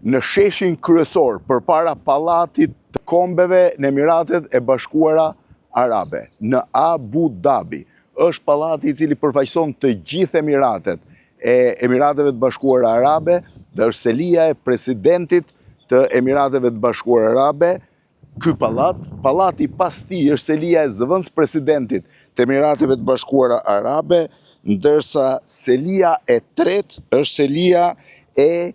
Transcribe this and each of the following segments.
në sheshin kryesor përpara pallatit të Kombeve në Emiratet e Bashkuara Arabe, në Abu Dhabi. Është pallati i cili përfaqëson të gjithë Emiratet e Emirateve të Bashkuara Arabe dhe është selia e presidentit të Emirateve të Bashkuara Arabe. Ky pallati pas tij është selia e zëvendës presidentit të Emirateve të Bashkuara Arabe, ndërsa selia e tretë është selia e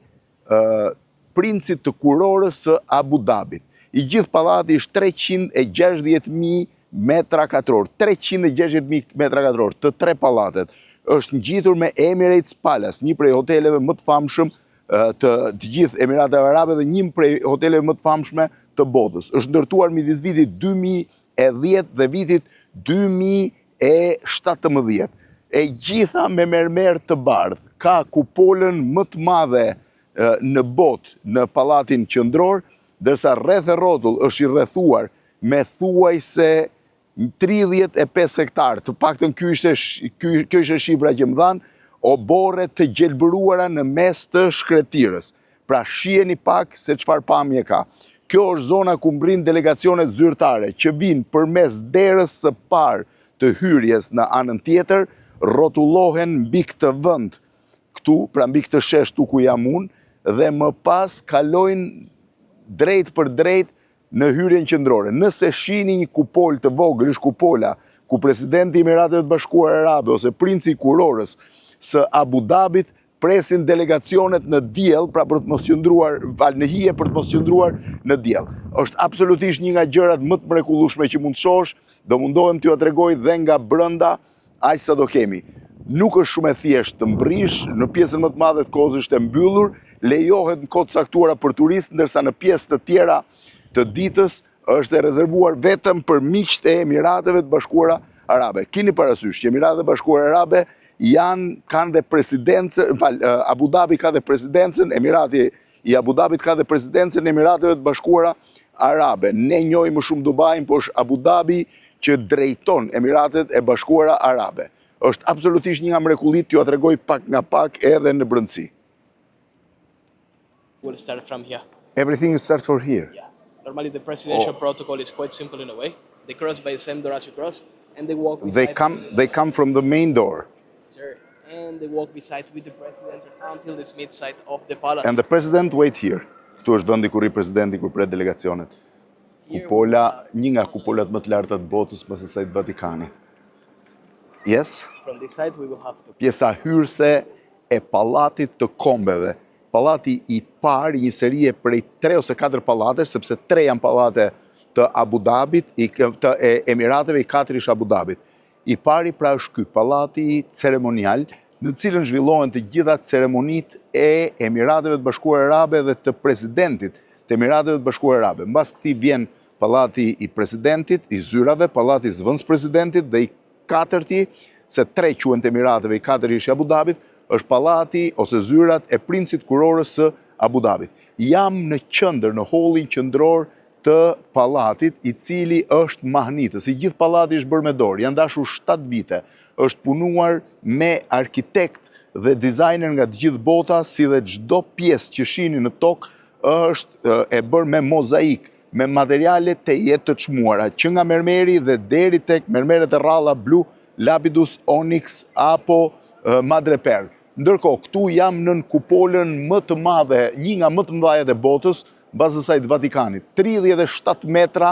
princit të kurorës së Abu Dhabit. I gjithë pallati është 360.000 metra katror, 360.000 metra katror të tre pallatet. Është ngjitur me Emirates Palace, një prej hoteleve më të famshëm të gjithë Emirateve Arabe dhe një prej hoteleve më të famshme të botës. Është ndërtuar midis vitit 2010 dhe vitit 2017. E gjitha me mermer të bardhë. Ka kupolën më të madhe në botë në pallatin qendror, ndërsa rreth e rrotull është i rrethuar me thuajse 35 hektar, të paktën kjo ishte shifra që më dhanë, oborre të gjelbëruara në mes të shkretirës. Pra shiheni pak se çfarë pamje ka. Kjo është zona ku mbrin delegacionet zyrtare që vinë përmes derës së parë të hyrjes në anën tjetër, rrotullohen mbi këtë vend këtu, pra mbi këtë shesh këtu ku jam unë, dhe më pas kalojnë drejt për drejt në hyrjen qendrore. Nëse shihni një kupol të vogël, është kupola ku presidenti i Emirateve të Bashkuara Arabe ose princi i kurorës së Abu Dhabit presin delegacionet në diell, pra për të mos qëndruar në hije, për të mos qëndruar në diell. Është absolutisht një nga gjërat më të mrekullueshme që mund të shohësh, do mundohem t'ju tregoj dhe nga brenda aq sa do kemi. Nuk është shumë e thjeshtë të mbrish, në pjesën më të madhe të kohës është e mbyllur, lejohet në kohë të caktuara për turistë, ndërsa në pjesë të tjera të ditës është e rezervuar vetëm për miqtë e Emirateve të Bashkuara Arabe. Keni parasysh që Emiratet e Bashkuara Arabe kanë dhe presidencën, Abu Dhabi ka dhe presidencën, Emirati i Abu Dhabit ka dhe presidencën e Emirateve të Bashkuara Arabe. Ne njohim më shumë Dubain, por është Abu Dhabi që drejton Emiratet e Bashkuara Arabe. Është absolutisht një nga mrekullitë, t'ju tregoj pak nga pak edhe në brendësi. We'll start from here. Everything starts from here. Yeah. Normally the presidential protocol is quite simple in a way. They cross by the same door as you cross, and they walk beside. They come from the main door. Sir, and they walk beside with the president until this mid-side of the palace. And the president wait here. Këtu është vendi ku ri presidenti kur pret delegacionet. Kupola, një nga kupolat më të larta të botës pas asaj të Vatikanit. Yes? From this side we will have to. Pjesa hyrëse e pallatit të Kombeve. Pallati i parë, një serie prej 3 ose 4 pallate, sepse 3 janë pallate të Abu Dhabit, të Emirateve, i 4 është Abu Dhabit. I pari pra është ky pallati ceremonial, në cilën zhvillohen të gjitha ceremonitë e Emirateve të Bashkuara Arabe dhe të presidentit të Emirateve të Bashkuara Arabe. Mbas këtij vjen pallati i presidentit, i zyrave, pallati i zëvendës presidentit dhe i katërti, se 3 quhen të Emirateve, i 4 është i Abu Dhabit, është pallati ose zyrat e princit kurorës së Abu Dhabit. Jam në qendër, në hallin qendror të pallatit, i cili është mahnitës. I gjithë pallati është bërë me dorë, janë dashur 7 vite. Është punuar me arkitekt dhe dizajner nga të gjithë bota, si dhe çdo pjesë që shihni në tokë është e bërë me mozaik, me materiale të jetë të çmuara, që nga mermeri dhe deri tek mermeret e rralla blu, lapidus, onyx apo madreperl. Ndërkohë, këtu jam nën kupolën më të madhe, një nga më të mëdha e botës, bazë saj të Vatikanit. 37 metra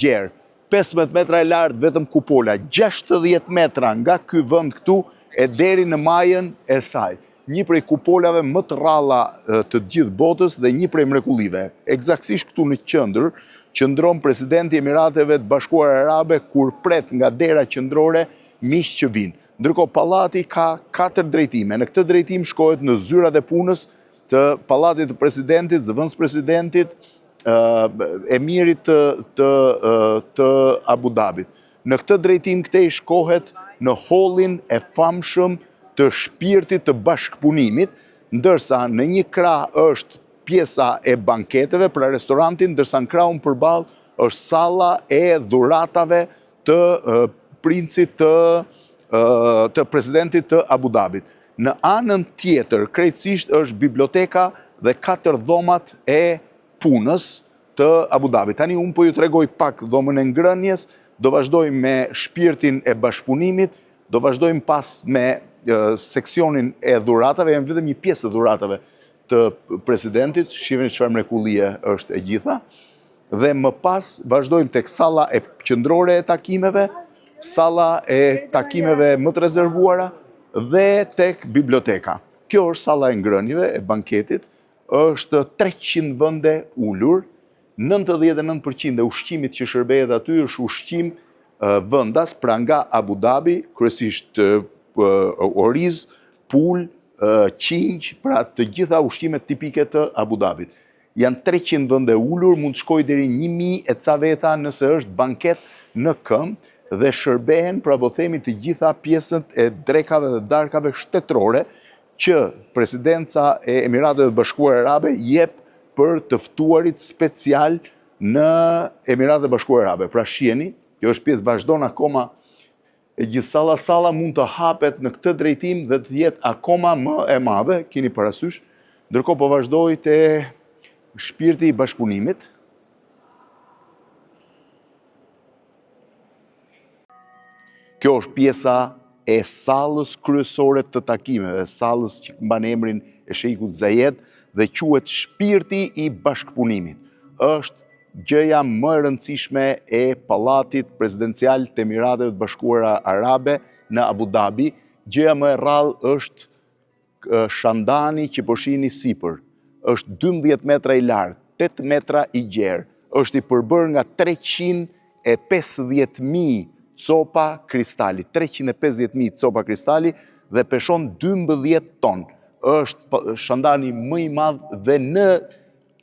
gjerë, 15 metra e lartë vetëm kupola, 60 metra nga ky vend këtu e deri në majën e saj. Një prej kupolave më të rralla të gjithë botës dhe një prej mrekullive. Eksaktësisht këtu në qendër qëndron presidenti i Emirateve të Bashkuara Arabe kur pret nga dera qendrore miq që vinë. Ndërkohë pallati ka 4 drejtime. Në këtë drejtim shkohet në zyrat e punës të pallatit të presidentit, zëvendës presidentit, emirit të Abu Dhabit. Në këtë drejtim këtej shkohet në hallin e famshëm të shpirtit të bashkëpunimit, ndërsa në një krah është pjesa e banketeve, pra restorantin, ndërsa në krahun përballë është salla e dhuratave të princit të presidentit të Abu Dhabit. Në anën tjetër, krejtësisht është biblioteka dhe 4 dhomat e punës të Abu Dhabi. Tani unë po ju tregoj pak dhomën e ngrënjes, do vazhdojmë me shpirtin e bashkëpunimit, do vazhdojmë pas me seksionin e dhuratave, janë vetëm një pjesë e dhuratave të presidentit, shihni çfarë mrekullie është e gjitha, dhe më pas vazhdojmë tek salla e qendrore e takimeve, salla e takimeve më të rezervuara dhe tek biblioteka. Kjo është salla e ngrënieve e banketit, është 300 vende ulur, 99% e ushqimit që shërbehet aty është ushqim vendas, pra nga Abu Dhabi, kryesisht oriz, pul, qingj, pra të gjitha ushqimet tipike të Abu Dhabit. Janë 300 vende ulur, mund të shkoj deri 1000 e ca veta nëse është banket në këmbë dhe shërbehen, pra po themi, të gjitha pjesët e drekave dhe darkave shtetërore që Presidenca e Emirateve Bashkuara Arabe jep për të ftuarit special në Emiratet Bashkuara Arabe. Pra shiheni, kjo është pjesë, vazhdon akoma e gjithë salla mund të hapet në këtë drejtim dhe të jetë akoma më e madhe, keni parasysh, ndërkohë po vazhdoj te shpirti i bashkëpunimit. Kjo është pjesa e sallës kryesore të takimeve, sallës që mban emrin e Sheikut Zayed dhe quhet shpirti i bashkëpunimit. Është gjëja më e rëndësishme e pallatit presidencial të Emirateve të Bashkuara Arabe në Abu Dhabi. Gjëja më e rrallë është shandani që po shihni sipër. Është 12 metra i lartë, 8 metra i gjerë. Është i përbërë nga 350.000 copa kristali. 350.000 copa kristali dhe peshon 12 ton. Është shandani më i madh dhe në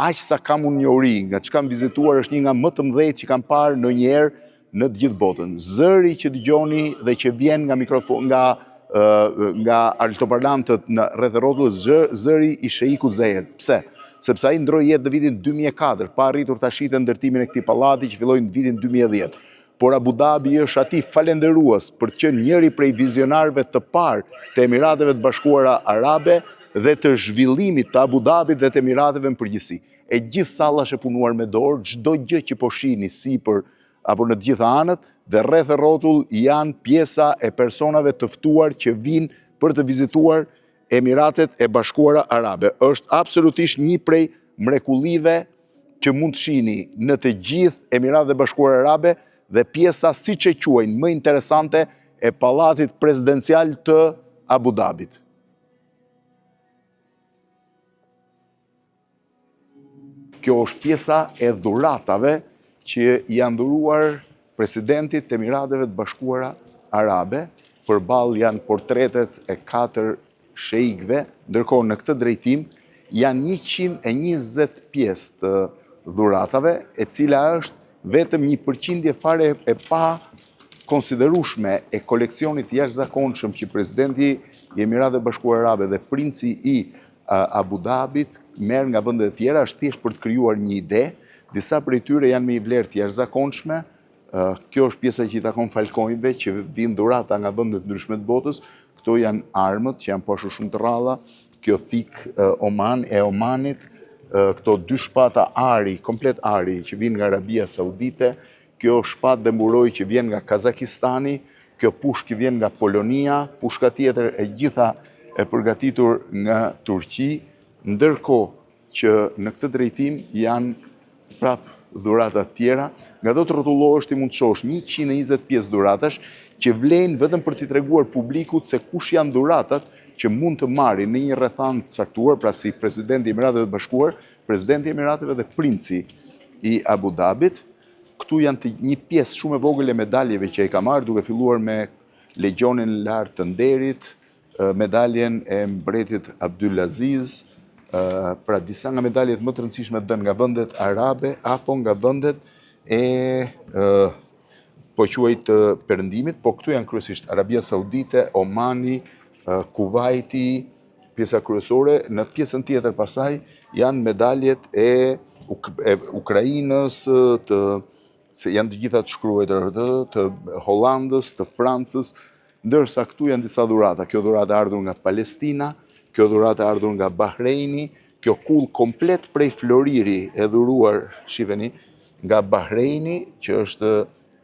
aq sa kam unë njohuri, nga që kam vizituar, është një nga më të mëdhejt që kam parë ndonjëherë në të gjithë botën. Zëri që dëgjoni dhe që vjen nga mikrofon, nga altoparlantët në rreth rrotullës, zëri i Sheikut Zayed. Pse? Sepse ai ndroi jetë në vitin 2004, pa arritur ta shitë ndërtimin e këtij pallati që filloi në vitin 2010. Por Abu Dhabi është aty falendërues për të qenë njëri prej vizionarëve të parë të Emirateve të Bashkuara Arabe dhe të zhvillimit të Abu Dhabit dhe të Emirateve në përgjithësi. E gjithë salla është e punuar me dorë, çdo gjë që po shihni sipër apo në të gjitha anët dhe rreth e rrotull janë pjesa e personave të ftuar që vinë për të vizituar Emiratet e Bashkuara Arabe. Është absolutisht një prej mrekullive që mund të shihni në të gjithë Emiratet e Bashkuara Arabe dhe pjesa, siç e quajnë, më interesante e pallatit presidencial të Abu Dhabit. Kjo është pjesa e dhuratave që janë dhuruar presidentit të Emirateve të Bashkuara Arabe. Përballë janë portretet e 4 sheikëve, ndërkohë në këtë drejtim janë 120 pjesë të dhuratave, e cila është vetëm një përqindje fare e pa konsiderueshme e koleksionit jashtëzakonshëm që presidenti i Emirateve Bashkuara Arabe dhe princi i Abu Dhabit merr nga vendet e tjera, është thjesht për të krijuar një ide. Disa prej tyre janë me një vlerë të jashtëzakonshme. Kjo është pjesa që i takon falkonjve që vinë dhurata nga vende të ndryshme të botës. Këto janë armët që janë poshtë shumë të rralla. Kjo thik Omanit, këto 2 shpata ari, komplet ari që vinë nga Arabia Saudite. Kjo shpatë dhe mburoj që vjen nga Kazakistani. Kjo pushkë që vjen nga Polonia. Pushka tjetër e gjitha e përgatitur nga Turqi, ndërkohë që në këtë drejtim janë prap dhurata tjera. Nga do të rrotullohesh ti mund të shohësh 120 pjesë dhuratash që vlen vetëm për t'i treguar publikut se kush janë dhuratat që mund të marrin në një rrethanë të caktuar, pra si presidenti i Emirateve të Bashkuar, presidenti i Emirateve dhe princi i Abu Dhabit. Këtu janë një pjesë shumë e vogël e medaljeve që ai ka marrë, duke filluar me Legionin e Lartë të Nderit, medaljen e mbretit Abdulaziz, pra disa nga medaljet më të rëndësishme dhënë nga vendet arabe apo nga vendet e po quajt të perëndimit, po këtu janë kryesisht Arabia Saudite, Omani, Kuwaiti, pjesa kryesore. Në pjesën tjetër pasaj janë medaljet e Ukrainës, se janë të gjitha të shkruar të Hollandës, të Francës, ndërsa këtu janë disa dhurata. Kjo dhurata ardhur nga Palestina, kjo dhurata ardhur nga Bahreini, kjo kull komplet prej Floriri e dhuruar, shifeni, nga Bahreini, që është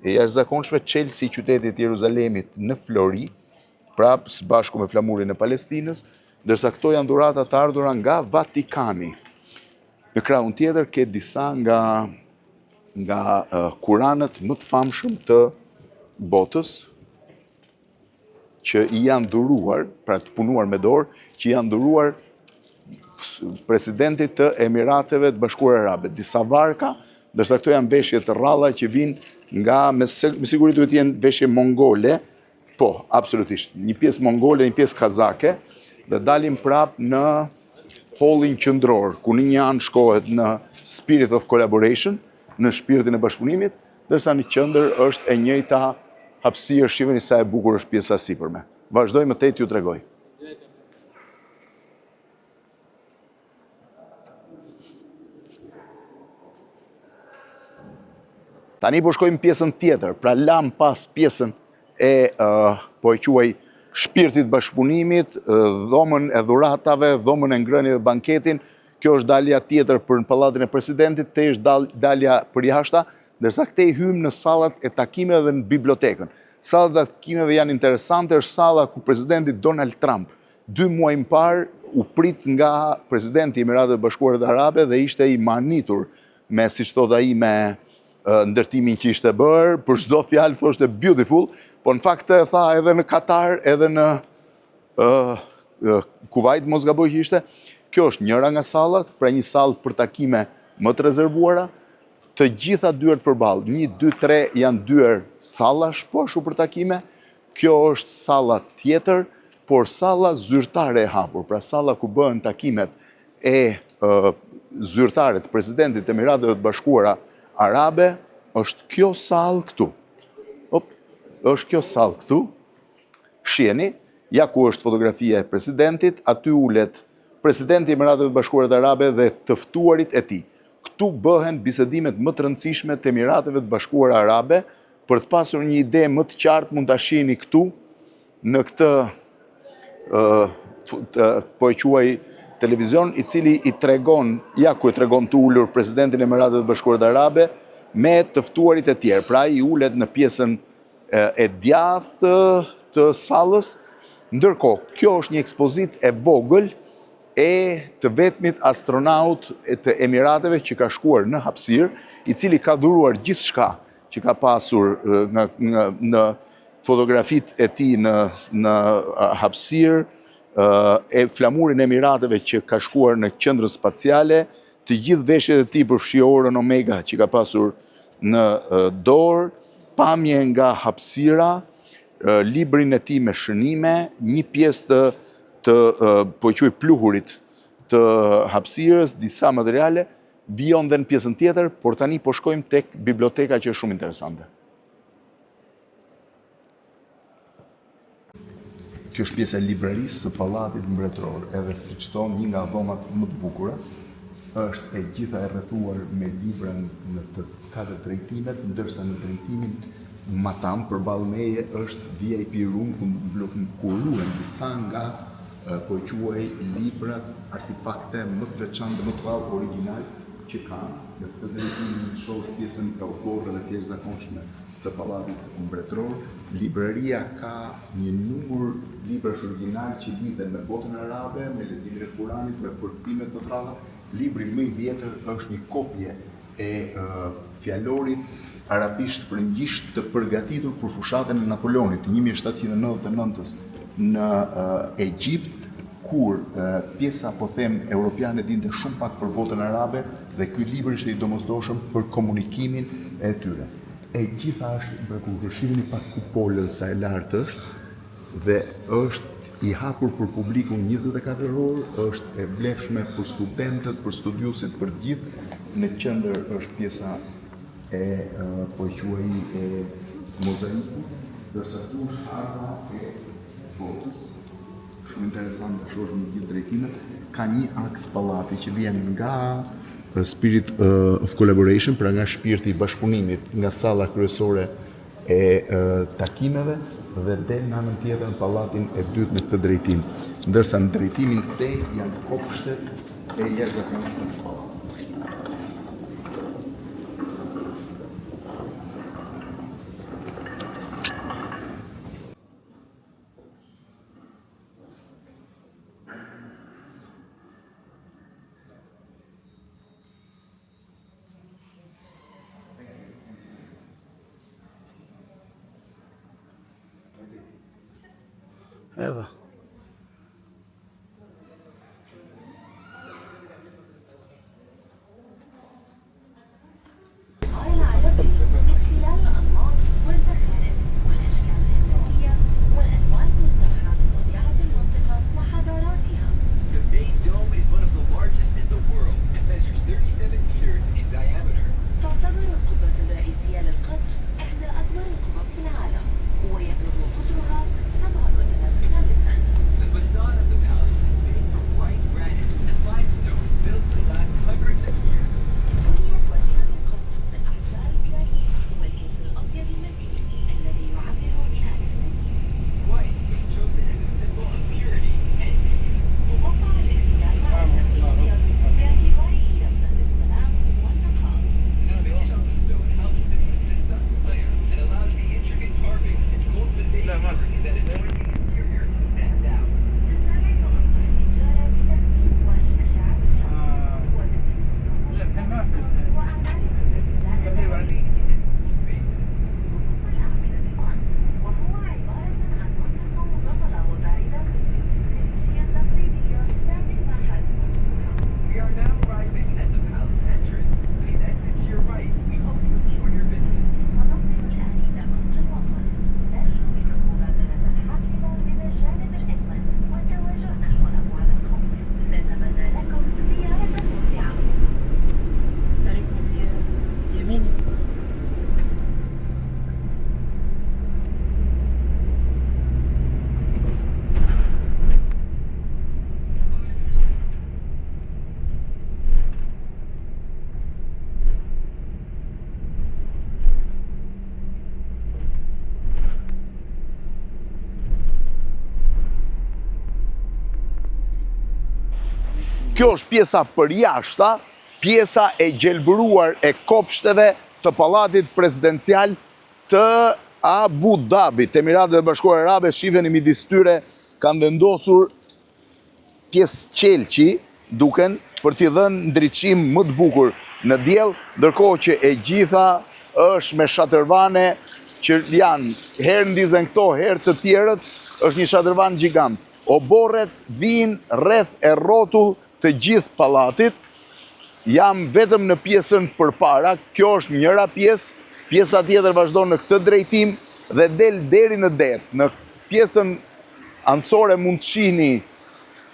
e jashtëzakonshme, Chelsea, qytetit Jeruzalemit në Flori, prapë së bashku me flamurin e Palestinës, ndërsa këto janë dhurata të ardhura nga Vatikani. Në krahun tjetër ke disa nga kuranët më të famshëm të botës, që i janë dhuruar, pra të punuar me dorë, që janë dhuruar presidentit të Emirateve të Bashkuara Arabe. Disa varka, ndërsa këto janë veshje të rralla që vinë nga, me siguri duhet jenë veshje mongole, po, absolutisht, një pjesë mongole, një pjesë kazake, dhe dalim prap në hallin qendror, ku në një anë shkohet në spirit of collaboration, në shpirtin e bashkëpunimit, ndërsa në qendër është e njëjta hapësirë, shiheni sa e bukur është pjesa sipërme. Vazhdoj më tej t'ju tregoj. Tani po shkojmë pjesën tjetër, pra lam pas pjesën e po e quaj shpirtit bashkëpunimit, dhomën e dhuratave, dhomën e ngrënieve, banketin. Kjo është dalja tjetër për në pallatin e presidentit, te është dalja për jashta, ndërsa këtej hymë në sallat e takimeve dhe në bibliotekën. Sallat e takimeve janë interesante, është salla ku presidenti Donald Trump 2 muaj më parë u prit nga presidenti i Emirateve Bashkuara Arabe dhe ishte i manitur me, siç thot ai, me ndërtimin që ishte bërë, për çdo fjalë thoshte beautiful, po në fakt e tha edhe në Katar, edhe në Kuwait, mos gaboj që ishte. Kjo është njëra nga sallat, pra një sallë për takime më të rezervuara, të gjitha dyert përballë, 1, 2, 3 janë dyer sallash po ashtu për takime. Kjo është salla tjetër, por salla zyrtare e hapur, pra salla ku bëhen takimet e zyrtare të presidentit të Emirateve të Bashkuara Arabe, është kjo sallë këtu. Është kjo sallë këtu. Shiheni, ja ku është fotografia e presidentit, aty ulet presidenti i Emirateve të Bashkuara Arabe dhe të ftuarit e tij. Këtu bëhen bisedimet më të rëndësishme të Emirateve të Bashkuara Arabe. Për të pasur një ide më të qartë, mund ta shihni këtu në këtë po e quaj televizion, i cili i tregon, ja ku e tregon të ulur presidentin e Emirateve të Bashkuara Arabe me të ftuarit e tjerë. Pra i ulet në pjesën e djathtë të sallës. Ndërkohë, kjo është një ekspozit e vogël e të vetmit astronaut të Emirateve që ka shkuar në hapësirë, i cili ka dhuruar gjithçka që ka pasur në fotografit e tij në hapësirë, e flamurin e Emirateve që ka shkuar në qendrën spaciale, të gjithë veshjet e tij përfshi orën Omega që ka pasur në dorë, pamje nga hapësira, librin e tij me shënime, një pjesë të po quaj pluhurit të hapësirës, disa materiale, vijon dhe në pjesën tjetër, por tani po shkojmë tek biblioteka që është shumë interesante. Kjo është pjesa e librarisë së pallatit mbretëror, edhe siç thon, një nga dhomat më të bukura, është e gjitha e rrethuar me libra në të katër drejtimet, ndërsa në drejtimin matam përballë meje është VIP room ku ruhen disa nga po quaj librat, artefakte më të veçantë, më të rrallë origjinal që kanë. Në këtë drejtim shohësh pjesën e autorëve dhe të jashtëzakonshme të pallatit mbretëror. Libraria ka një numër librash origjinal që lidhen me botën arabe, me leximin e Kuranit, me përkthime të rralla. Libri më i vjetër është një kopje e fjalorit arabisht frëngjisht të përgatitur për fushatën e Napoleonit 1799-s në Egjipt, kur pjesa, po them, europiane dinte shumë pak për botën arabe dhe ky libër ishte i domosdoshëm për komunikimin e tyre. E gjitha është, kur shihni pak kupolën sa e lartë është dhe është i hapur për publikun 24 orë, është e vlefshme për studentët, për studiusit, për gjithë. Në qendër është pjesa e po e quaj e mozaikut, ndërsa këtu është arma e botës. Shumë interesant të shohim në gjithë drejtimet. Ka një aks pallati që vjen nga spirit of collaboration, pra nga shpirti i bashkëpunimit, nga salla kryesore e takimeve, dhe del në anën tjetër në pallatin e dytë në këtë drejtim. Ndërsa në drejtimin këtej janë kopshtet e jashtëzakonshme. Edhe. Kjo është pjesa përjashta, pjesa e gjelbëruar e kopshteve të pallatit presidencial të Abu Dhabit. Emiratet e Bashkuara Arabe, shifeni midis tyre, kanë vendosur pjesë qelçi, duken, për t'i dhënë ndriçim më të bukur në diell, ndërkohë që e gjitha është me shatërvane që janë herë ndizen këto, herë të tjerët, është një shatërvan gjigant. Oborret vijnë rreth e rrotull të gjithë pallatit, jam vetëm në pjesën përpara, kjo është njëra pjesë, pjesa tjetër vazhdon në këtë drejtim dhe del deri në det. Në pjesën anësore mund të shihni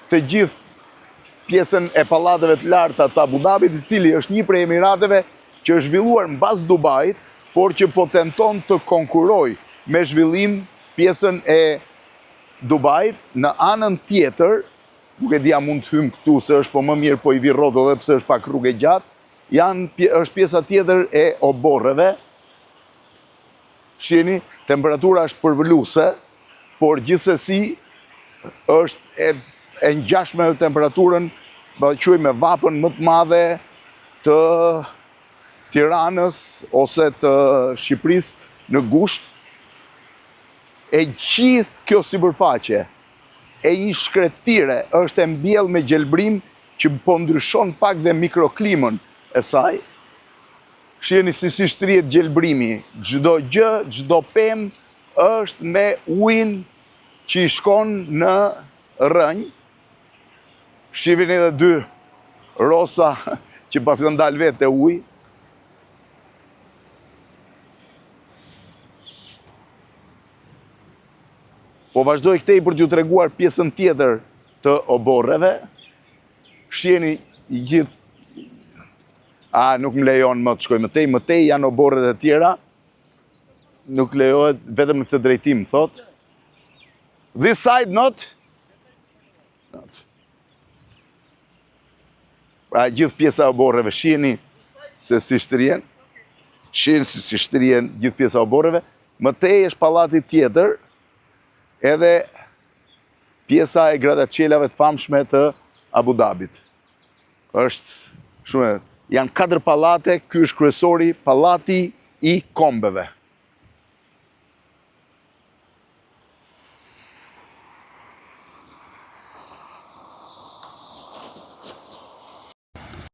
të gjithë pjesën e pallateve të larta të Abu Dhabit, i cili është një prej emirateve që është zhvilluar mbas Dubait, por që po tenton të konkurrojë me zhvillim pjesën e Dubait në anën tjetër. Nuk e dia mund të hym këtu se është po më mirë po i vi rrotull edhe pse është pak rrugë e gjatë. Është pjesa tjetër e oborreve. Shihni, temperatura është përvoluese, por gjithsesi është e ngjashme me temperaturën, me vapën më të madhe të Tiranës ose të Shqipërisë në gusht. E gjithë kjo sipërfaqe e një shkretire është e mbjellë me gjelbrim që po ndryshon pak dhe mikroklimën e saj. Shihni si shtrihet gjelbrimi. Çdo gjë, çdo pemë është me ujin që i shkon në rrënjë. Shihni edhe dy rosa që pas kanë dalë vetë te uji. Po vazhdoj këtej për t'ju treguar pjesën tjetër të oborreve. Shihni gjithë. Nuk më lejon më të shkoj mëtej janë oborret e tjera. Nuk lejohet vetëm në këtë drejtim, thot. This side not? Not. Pra gjithë pjesa e oborreve, shihni se si shtrihen. Shihni si shtrihen gjithë pjesa e oborreve. Mëtej është pallati tjetër. edhe pjesa e grattacielave të famshme të Abu Dhabit. Janë 4 pallate, ky është kryesori, pallati i kombeve.